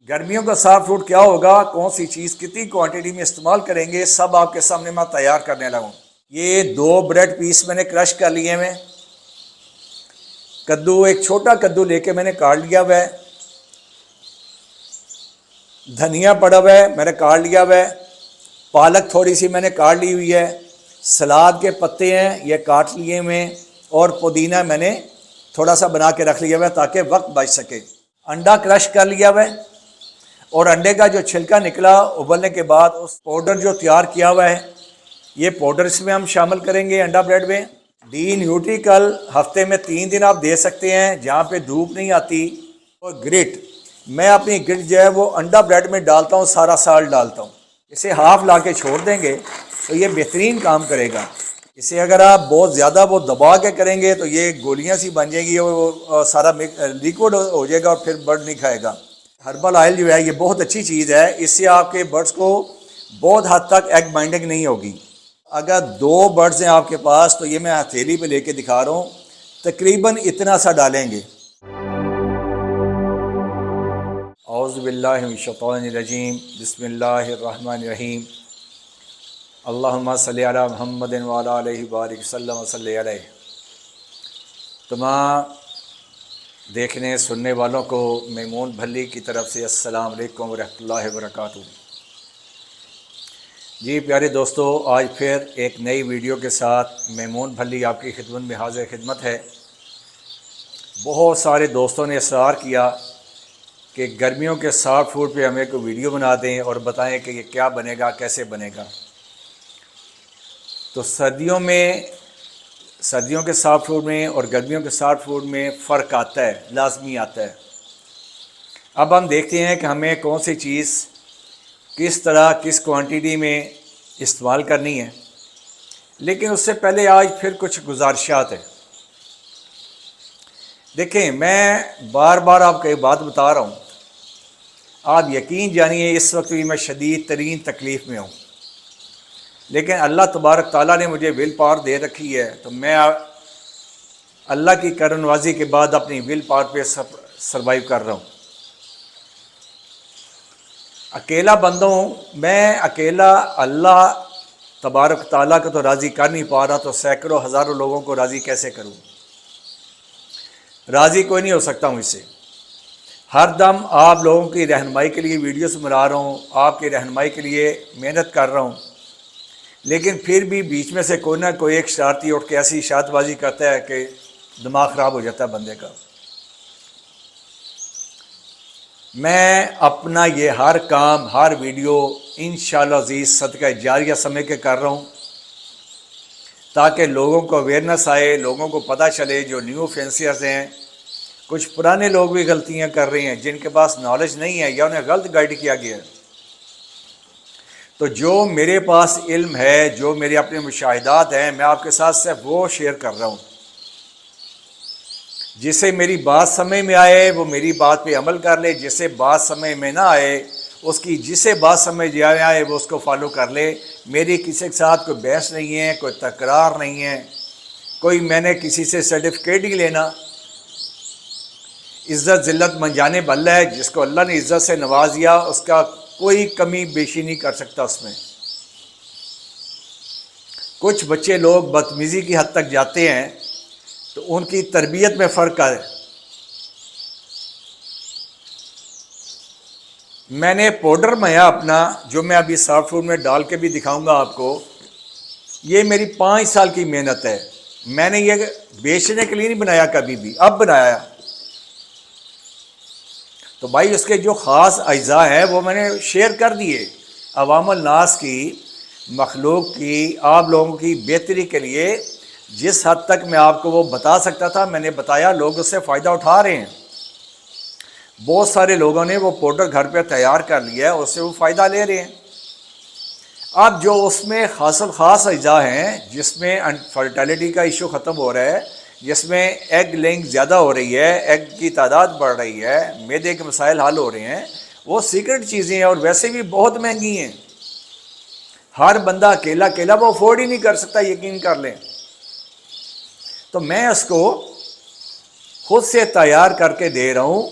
गर्मियों का soft food क्या होगा, कौन सी चीज़ कितनी क्वांटिटी में इस्तेमाल करेंगे, सब आपके सामने मैं तैयार करने लगा हूँ। ये 2 ब्रेड पीस मैंने क्रश कर लिए हैं। कद्दू, एक छोटा कद्दू लेके मैंने काट लिया हुआ है। धनिया पड़ा हुआ है, मैंने काट लिया हुआ है। पालक थोड़ी सी मैंने काट ली हुई है। सलाद के पत्ते हैं, ये काट लिए हुए। और पुदीना मैंने थोड़ा सा बना के रख लिया हुआ है ताकि वक्त बच सके। अंडा क्रश कर लिया हुआ है और अंडे का जो छिलका निकला उबलने के बाद उस पाउडर जो तैयार किया हुआ है, ये पाउडर इसमें हम शामिल करेंगे अंडा ब्रेड में। डी न्यूट्रिकल हफ्ते में 3 दिन आप दे सकते हैं जहाँ पे धूप नहीं आती। और ग्रिट, मैं अपनी ग्रिट जो है वो अंडा ब्रेड में डालता हूँ, सारा साल डालता हूँ। इसे हाफ ला के छोड़ देंगे तो ये बेहतरीन काम करेगा। इसे अगर आप बहुत ज़्यादा वो दबा के करेंगे तो ये गोलियां सी बन जाएंगी और सारा लिक्विड हो जाएगा और फिर बर्ड नहीं खाएगा। हर्बल ऑयल जो है ये बहुत अच्छी चीज़ है, इससे आपके बर्ड्स को बहुत हद तक एग बाइंडिंग नहीं होगी। अगर 2 बर्ड्स हैं आपके पास तो ये मैं हथेली पे लेके दिखा रहा हूँ, तकरीबन इतना सा डालेंगे। औज़ु बिल्लाहि मिनश शैतानिर रजीम, बिस्मिल्लाहिर रहमानिर रहीम। अल्लाहुम्मा सल्लि अला मुहम्मदिन व अला आलिहि बारिक वसल्लम व सल्लि अलैहि। तमाम देखने सुनने वालों को मैमून भल्ली की तरफ से अस्सलाम वालेकुम व रहमतुल्लाहि व बरकातुहू। जी प्यारे दोस्तों, आज फिर एक नई वीडियो के साथ मैमून भल्ली आपकी खिदमत में हाज़िर खिदमत है। बहुत सारे दोस्तों ने इसरार किया कि गर्मियों के सॉफ्ट फूड पे हमें कोई वीडियो बना दें और बताएं कि ये क्या बनेगा, कैसे बनेगा। तो सर्दियों के सॉफ्ट फूड में और गर्मियों के सॉफ्ट फूड में फ़र्क आता है, लाजमी आता है। अब हम देखते हैं कि हमें कौन सी चीज़ किस तरह किस क्वांटिटी में इस्तेमाल करनी है। लेकिन उससे पहले आज फिर कुछ गुजारिशात है। देखें, मैं बार बार आपको एक बात बता रहा हूँ, आप यकीन जानिए इस वक्त भी मैं शदीद तरीन तकलीफ़ में हूँ, लेकिन अल्लाह तबारक ताला ने मुझे विल पावर दे रखी है, तो मैं अल्लाह की करनवाजी के बाद अपनी विल पावर पे सर्वाइव कर रहा हूँ। अकेला बंदा हूँ मैं, अकेला अल्लाह तबारक ताला को तो राज़ी कर नहीं पा रहा, तो सैकड़ों हज़ारों लोगों को राज़ी कैसे करूँ। राज़ी कोई नहीं हो सकता हूँ इससे। हर दम आप लोगों की रहनुमाई के लिए वीडियोस बना रहा हूँ, आपकी रहनुमाई के लिए मेहनत कर रहा हूँ, लेकिन फिर भी बीच में से कोई ना कोई एक शरारती उठ के ऐसी शातबाजी करता है कि दिमाग ख़राब हो जाता है बंदे का। मैं अपना ये हर काम, हर वीडियो इंशाअल्लाह अज़ीज़ सदका जारिया समझ के कर रहा हूँ, ताकि लोगों को अवेयरनेस आए, लोगों को पता चले। जो न्यू फेंसियर्स हैं, कुछ पुराने लोग भी गलतियाँ कर रहे हैं जिनके पास नॉलेज नहीं है या उन्हें गलत गाइड किया गया है। तो जो मेरे पास इल्म है, जो मेरे अपने मुशाहिदात हैं, मैं आपके साथ सिर्फ वो शेयर कर रहा हूँ। जिसे मेरी बात समझ में आए वो मेरी बात पे अमल कर ले, जिसे बात समझ में ना आए उसकी जिसे बात समझ आए वो उसको फॉलो कर ले। मेरी किसी के साथ कोई बहस नहीं है, कोई तकरार नहीं है, कोई मैंने किसी से सर्टिफिकेट नहीं लेना। इज़्ज़त ज़िल्लत मंजाने बल्ला है, जिसको अल्लाह ने इज़्ज़त से नवाज दिया उसका कोई कमी बेशी नहीं कर सकता उसमें। कुछ बच्चे लोग बदतमीज़ी की हद तक जाते हैं तो उनकी तरबियत में फ़र्क है। मैंने पाउडर माया अपना, जो मैं अभी सॉफ्ट फूड में डाल के भी दिखाऊंगा आपको, ये मेरी 5 साल की मेहनत है। मैंने ये बेचने के लिए नहीं बनाया कभी भी, अब बनाया। तो भाई उसके जो ख़ास अज्जा हैं वो मैंने शेयर कर दिए अवामुल नास की, मखलूक की, आप लोगों की बेहतरी के लिए। जिस हद तक मैं आपको वो बता सकता था मैंने बताया, लोग उससे फ़ायदा उठा रहे हैं। बहुत सारे लोगों ने वो पाउडर घर पे तैयार कर लिया है, उससे वो फ़ायदा ले रहे हैं। अब जो उसमें ख़ास अज्जा हैं, जिसमें फर्टिलिटी का इशू ख़त्म हो रहा है, जिसमें एग लेइंग ज़्यादा हो रही है, एग की तादाद बढ़ रही है, मैदे के मसाइल हल हो रहे हैं, वो सीक्रेट चीज़ें हैं और वैसे भी बहुत महंगी हैं। हर बंदा अकेला वो अफोर्ड ही नहीं कर सकता, यकीन कर लें। तो मैं उसको खुद से तैयार करके दे रहा हूँ।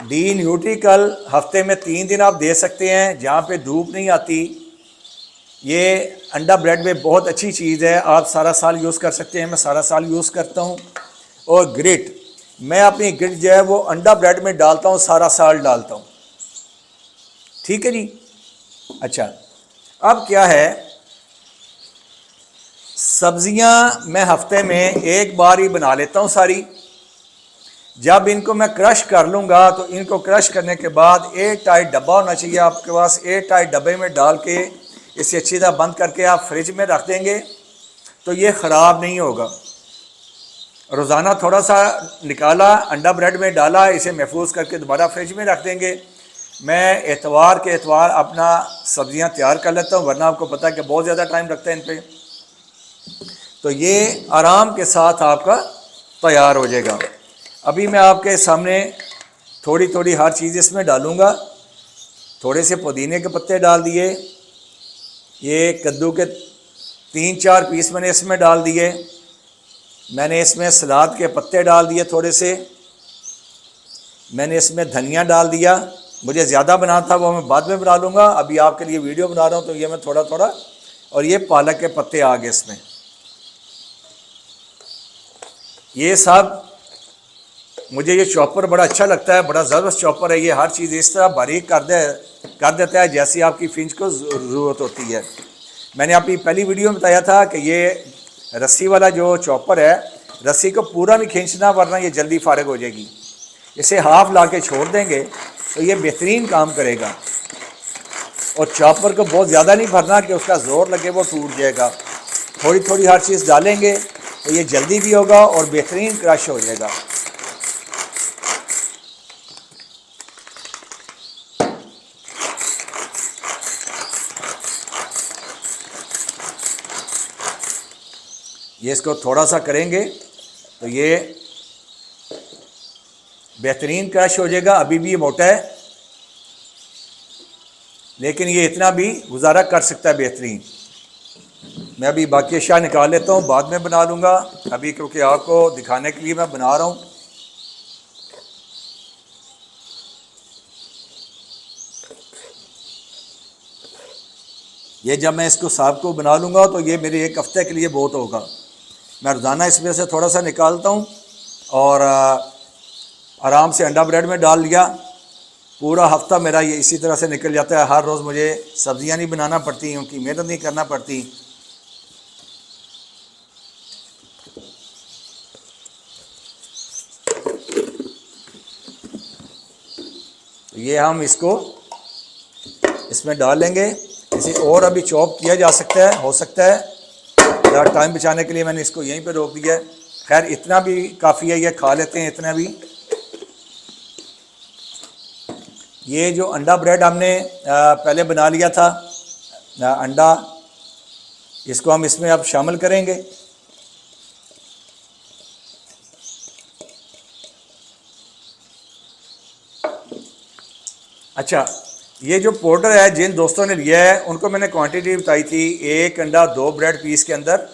डी न्यूट्रिकल हफ्ते में 3 दिन आप दे सकते हैं, जहाँ पे धूप नहीं आती। ये अंडा ब्रेड में बहुत अच्छी चीज़ है, आप सारा साल यूज़ कर सकते हैं। मैं सारा साल यूज़ करता हूँ। और ग्रिट, मैं अपनी ग्रिट जो है वो अंडा ब्रेड में डालता हूँ, सारा साल डालता हूँ। ठीक है जी। अच्छा, अब क्या है, सब्जियां मैं हफ्ते में एक बार ही बना लेता हूं सारी। जब इनको मैं क्रश कर लूँगा तो इनको क्रश करने के बाद एयर टाइट डब्बा होना चाहिए आपके पास। एयर टाइट डब्बे में डाल के इसे अच्छी तरह बंद करके आप फ्रिज में रख देंगे तो ये ख़राब नहीं होगा। रोज़ाना थोड़ा सा निकाला, अंडा ब्रेड में डाला, इसे महफूज करके दोबारा फ्रिज में रख देंगे। मैं एतवार के एतवार अपना सब्जियां तैयार कर लेता हूं, वरना आपको पता है कि बहुत ज़्यादा टाइम लगता है इन पे। तो ये आराम के साथ आपका तैयार हो जाएगा। अभी मैं आपके सामने थोड़ी थोड़ी हर चीज़ इसमें डालूँगा। थोड़े से पुदीने के पत्ते डाल दिए, ये कद्दू के 3-4 पीस मैंने इसमें डाल दिए। मैंने इसमें सलाद के पत्ते डाल दिए थोड़े से। मैंने इसमें धनिया डाल दिया, मुझे ज़्यादा बना था वो मैं बाद में बना लूँगा, अभी आपके लिए वीडियो बना रहा हूँ तो ये मैं थोड़ा थोड़ा। और ये पालक के पत्ते आ गए इसमें। ये सब मुझे ये चॉपर बड़ा अच्छा लगता है, बड़ा ज़बरदस्त चॉपर है ये। हर चीज़ इस तरह बारीक कर देता है जैसी आपकी फिंच को ज़रूरत होती है। मैंने अपनी पहली वीडियो में बताया था कि ये रस्सी वाला जो चॉपर है, रस्सी को पूरा नहीं खींचना वरना ये जल्दी फारग हो जाएगी। इसे हाफ ला के छोड़ देंगे तो ये बेहतरीन काम करेगा। और चॉपर को बहुत ज़्यादा नहीं भरना कि उसका ज़ोर लगे वो टूट जाएगा। थोड़ी थोड़ी हर चीज़ डालेंगे तो ये जल्दी भी होगा और बेहतरीन क्रश हो जाएगा। ये इसको थोड़ा सा करेंगे तो ये बेहतरीन क्रश हो जाएगा। अभी भी ये मोटा है लेकिन ये इतना भी गुजारा कर सकता है बेहतरीन। मैं अभी बाकी अशिया निकाल लेता हूँ, बाद में बना लूँगा। अभी क्योंकि आपको दिखाने के लिए मैं बना रहा हूँ। ये जब मैं इसको साहब को बना लूँगा तो ये मेरे एक हफ्ते के लिए बहुत होगा। मैं रोज़ाना इसमें से थोड़ा सा निकालता हूँ और आराम से अंडा ब्रेड में डाल लिया। पूरा हफ्ता मेरा ये इसी तरह से निकल जाता है। हर रोज़ मुझे सब्ज़ियाँ नहीं बनाना पड़ती, उनकी मेहनत नहीं करना पड़ती। तो ये हम इसको इसमें डाल लेंगे। इसे और अभी चॉप किया जा सकता है, हो सकता है। ज़्यादा टाइम बचाने के लिए मैंने इसको यहीं पे रोक दिया है। खैर इतना भी काफ़ी है, ये खा लेते हैं इतना भी। ये जो अंडा ब्रेड हमने पहले बना लिया था अंडा, इसको हम इसमें अब शामिल करेंगे। अच्छा, ये जो पाउडर है जिन दोस्तों ने लिया है उनको मैंने क्वांटिटी बताई थी, एक अंडा 2 ब्रेड पीस के अंदर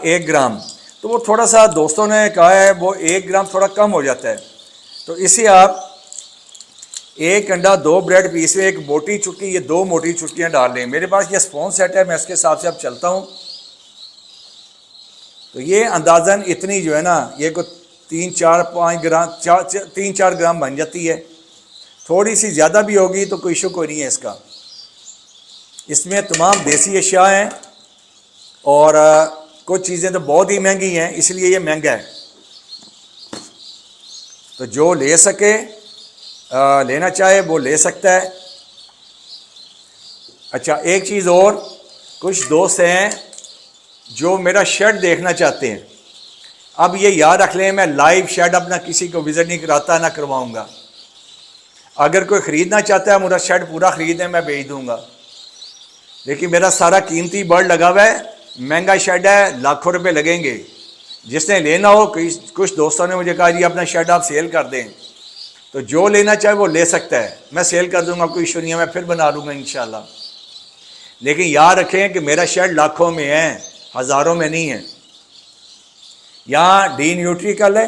1 ग्राम। तो वो थोड़ा सा दोस्तों ने कहा है वो 1 ग्राम थोड़ा कम हो जाता है। तो इसे आप 1 अंडा 2 ब्रेड पीस में एक मोटी चुटकी, ये 2 मोटी चुटकियाँ डाल लें। मेरे पास ये स्पून सेट है, मैं इसके हिसाब से अब चलता हूँ। तो ये अंदाज़न इतनी जो है ना, ये को 3-4-5 ग्राम 3-4 ग्राम बन जाती है। थोड़ी सी ज़्यादा भी होगी तो कोई इशू कोई नहीं है इसका। इसमें तमाम देसी अशिया हैं और कुछ चीज़ें तो बहुत ही महंगी हैं, इसलिए ये महंगा है। तो जो ले सके लेना चाहे वो ले सकता है। अच्छा, एक चीज़ और, कुछ दोस्त हैं जो मेरा शेड देखना चाहते हैं। अब ये याद रख लें, मैं लाइव शेड अपना किसी को विज़िट नहीं कराता, ना करवाऊँगा। अगर कोई ख़रीदना चाहता है मेरा शेड पूरा ख़रीदें, मैं बेच दूँगा। लेकिन मेरा सारा कीमती बर्ड लगा हुआ है, महंगा शेड है, लाखों रुपए लगेंगे। जिसने लेना हो, कुछ दोस्तों ने मुझे कहा जी अपना शेड आप सेल कर दें, तो जो लेना चाहे वो ले सकता है, मैं सेल कर दूंगा, कोई इशू नहीं है, मैं फिर बना लूँगा इंशाल्लाह। लेकिन याद रखें कि मेरा शेड लाखों में है, हज़ारों में नहीं है। यहाँ डी न्यूट्रिकल है,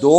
2